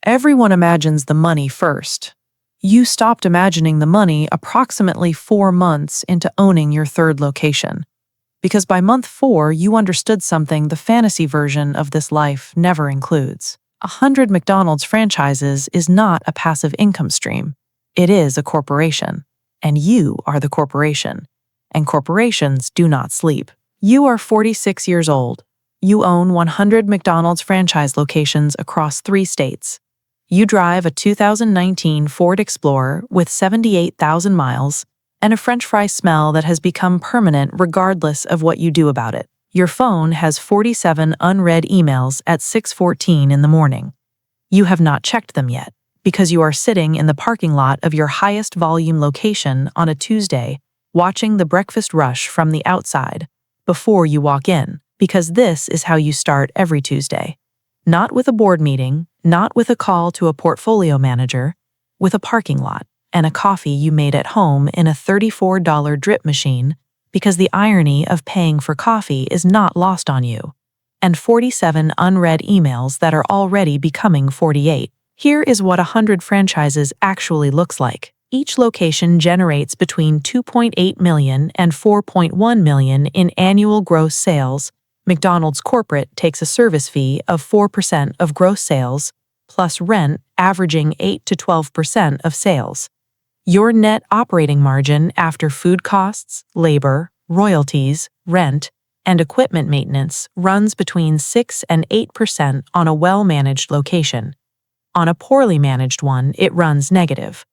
Everyone imagines the money first. You stopped imagining the money approximately 4 months into owning your third location. Because by month 4, you understood something the fantasy version of this life never includes. 100 McDonald's franchises is not a passive income stream. It is a corporation. And you are the corporation. And corporations do not sleep. You are 46 years old. You own 100 McDonald's franchise locations across 3 states. You drive a 2019 Ford Explorer with 78,000 miles and a French fry smell that has become permanent regardless of what you do about it. Your phone has 47 unread emails at 6:14 in the morning. You have not checked them yet because you are sitting in the parking lot of your highest volume location on a Tuesday watching the breakfast rush from the outside before you walk in, because this is how you start every Tuesday. Not with a board meeting, not with a call to a portfolio manager, with a parking lot and a coffee you made at home in a $34 drip machine, because the irony of paying for coffee is not lost on you, and 47 unread emails that are already becoming 48. Here is what 100 franchises actually looks like. Each location generates between $2.8 million and $4.1 million in annual gross sales. McDonald's corporate takes a service fee of 4% of gross sales, plus rent averaging 8 to 12% of sales. Your net operating margin after food costs, labor, royalties, rent, and equipment maintenance runs between 6 and 8% on a well-managed location. On a poorly managed one, it runs negative.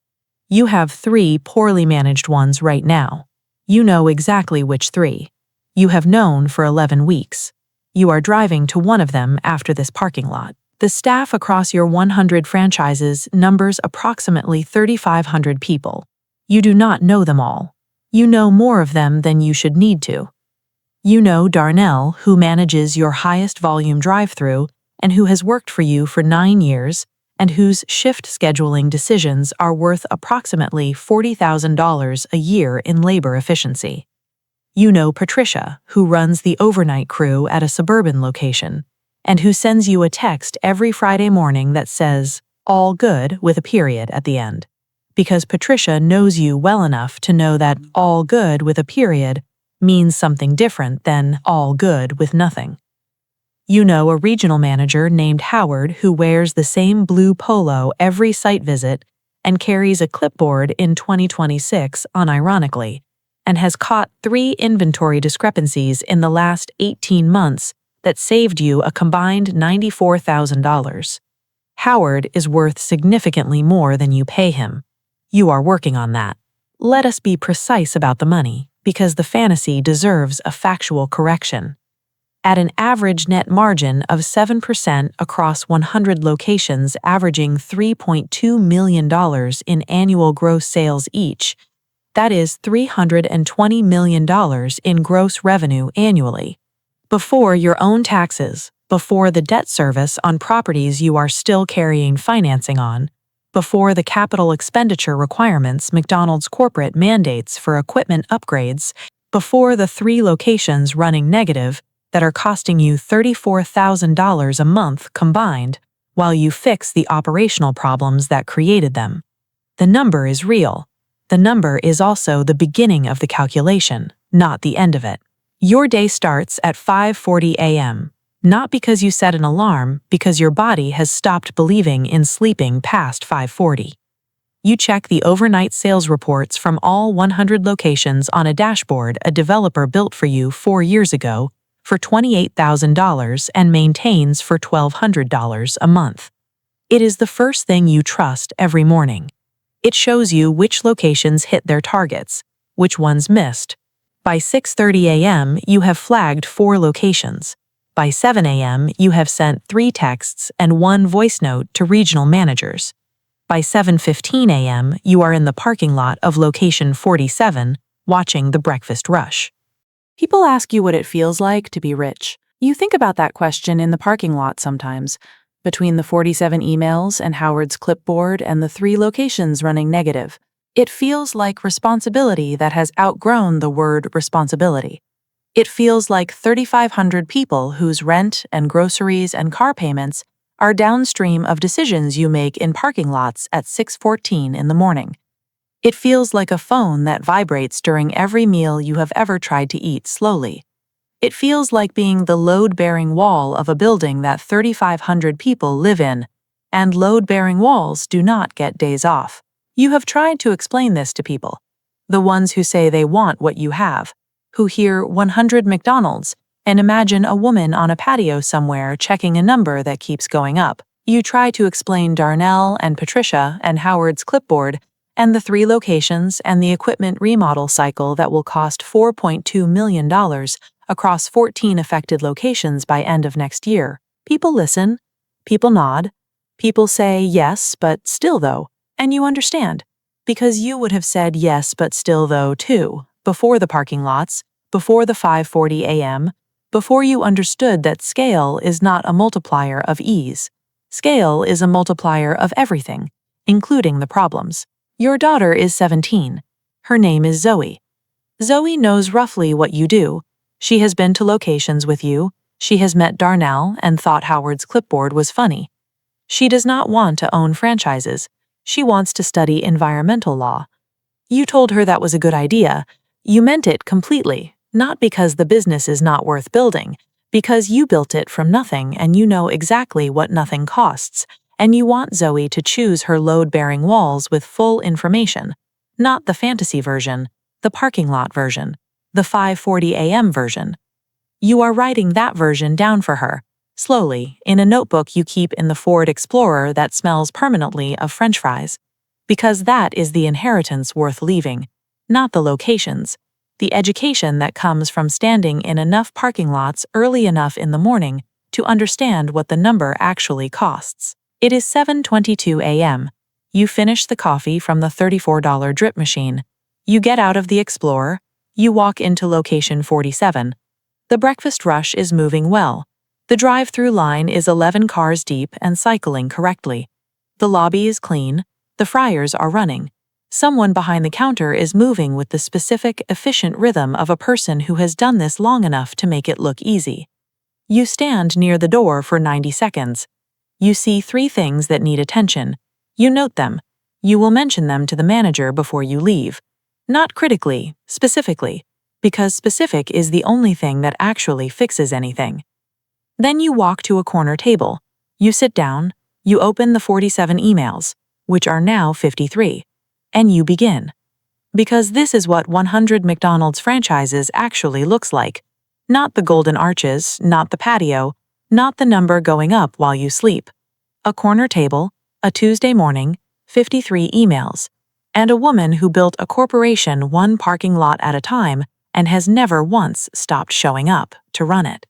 You have 3 poorly managed ones right now. You know exactly which 3. You have known for 11 weeks. You are driving to one of them after this parking lot. The staff across your 100 franchises numbers approximately 3,500 people. You do not know them all. You know more of them than you should need to. You know Darnell, who manages your highest volume drive-thru and who has worked for you for 9 years and whose shift scheduling decisions are worth approximately $40,000 a year in labor efficiency. You know Patricia, who runs the overnight crew at a suburban location, and who sends you a text every Friday morning that says, "All good," with a period at the end. Because Patricia knows you well enough to know that "all good" with a period means something different than "all good" with nothing. You know a regional manager named Howard who wears the same blue polo every site visit and carries a clipboard in 2026 unironically, and has caught 3 inventory discrepancies in the last 18 months that saved you a combined $94,000. Howard is worth significantly more than you pay him. You are working on that. Let us be precise about the money, because the fantasy deserves a factual correction. At an average net margin of 7% across 100 locations averaging $3.2 million in annual gross sales each, that is $320 million in gross revenue annually. Before your own taxes, before the debt service on properties you are still carrying financing on, before the capital expenditure requirements McDonald's corporate mandates for equipment upgrades, before the 3 locations running negative that are costing you $34,000 a month combined while you fix the operational problems that created them. The number is real. The number is also the beginning of the calculation, not the end of it. Your day starts at 5:40 a.m., not because you set an alarm, because your body has stopped believing in sleeping past 5:40. You check the overnight sales reports from all 100 locations on a dashboard a developer built for you 4 years ago for $28,000 and maintains for $1,200 a month. It is the first thing you trust every morning. It shows you which locations hit their targets, which ones missed. By 6:30 a.m., you have flagged 4 locations. By 7 a.m., you have sent 3 texts and 1 voice note to regional managers. By 7:15 a.m., you are in the parking lot of location 47, watching the breakfast rush. People ask you what it feels like to be rich. You think about that question in the parking lot sometimes, between the 47 emails and Howard's clipboard and the 3 locations running negative. It feels like responsibility that has outgrown the word responsibility. It feels like 3,500 people whose rent and groceries and car payments are downstream of decisions you make in parking lots at 6:14 in the morning. It feels like a phone that vibrates during every meal you have ever tried to eat slowly. It feels like being the load-bearing wall of a building that 3,500 people live in, and load-bearing walls do not get days off. You have tried to explain this to people, the ones who say they want what you have, who hear 100 McDonald's and imagine a woman on a patio somewhere checking a number that keeps going up. You try to explain Darnell and Patricia and Howard's Clipboard and the 3 locations and the equipment remodel cycle that will cost $4.2 million across 14 affected locations by end of next year. People listen, people nod, people say yes, but still though, and you understand, because you would have said yes, but still though too, before the parking lots, before the 5:40 a.m., before you understood that scale is not a multiplier of ease. Scale is a multiplier of everything, including the problems. Your daughter is 17. Her name is Zoe. Zoe knows roughly what you do. She has been to locations with you. She has met Darnell and thought Howard's Clipboard was funny. She does not want to own franchises. She wants to study environmental law. You told her that was a good idea. You meant it completely, not because the business is not worth building, because you built it from nothing and you know exactly what nothing costs, and you want Zoe to choose her load-bearing walls with full information, not the fantasy version, the parking lot version, the 5:40 a.m. version. You are writing that version down for her, slowly, in a notebook you keep in the Ford Explorer that smells permanently of French fries, because that is the inheritance worth leaving, not the locations, the education that comes from standing in enough parking lots early enough in the morning to understand what the number actually costs. It is 7:22 a.m. You finish the coffee from the $34 drip machine. You get out of the Explorer. You walk into location 47. The breakfast rush is moving well. The drive-through line is 11 cars deep and cycling correctly. The lobby is clean. The fryers are running. Someone behind the counter is moving with the specific, efficient rhythm of a person who has done this long enough to make it look easy. You stand near the door for 90 seconds. You see 3 things that need attention. You note them. You will mention them to the manager before you leave. Not critically, specifically, because specific is the only thing that actually fixes anything. Then you walk to a corner table. You sit down. You open the 47 emails, which are now 53, and you begin. Because this is what 100 McDonald's franchises actually looks like. Not the golden arches, not the patio, not the number going up while you sleep. A corner table, a Tuesday morning, 53 emails, and a woman who built a corporation one parking lot at a time and has never once stopped showing up to run it.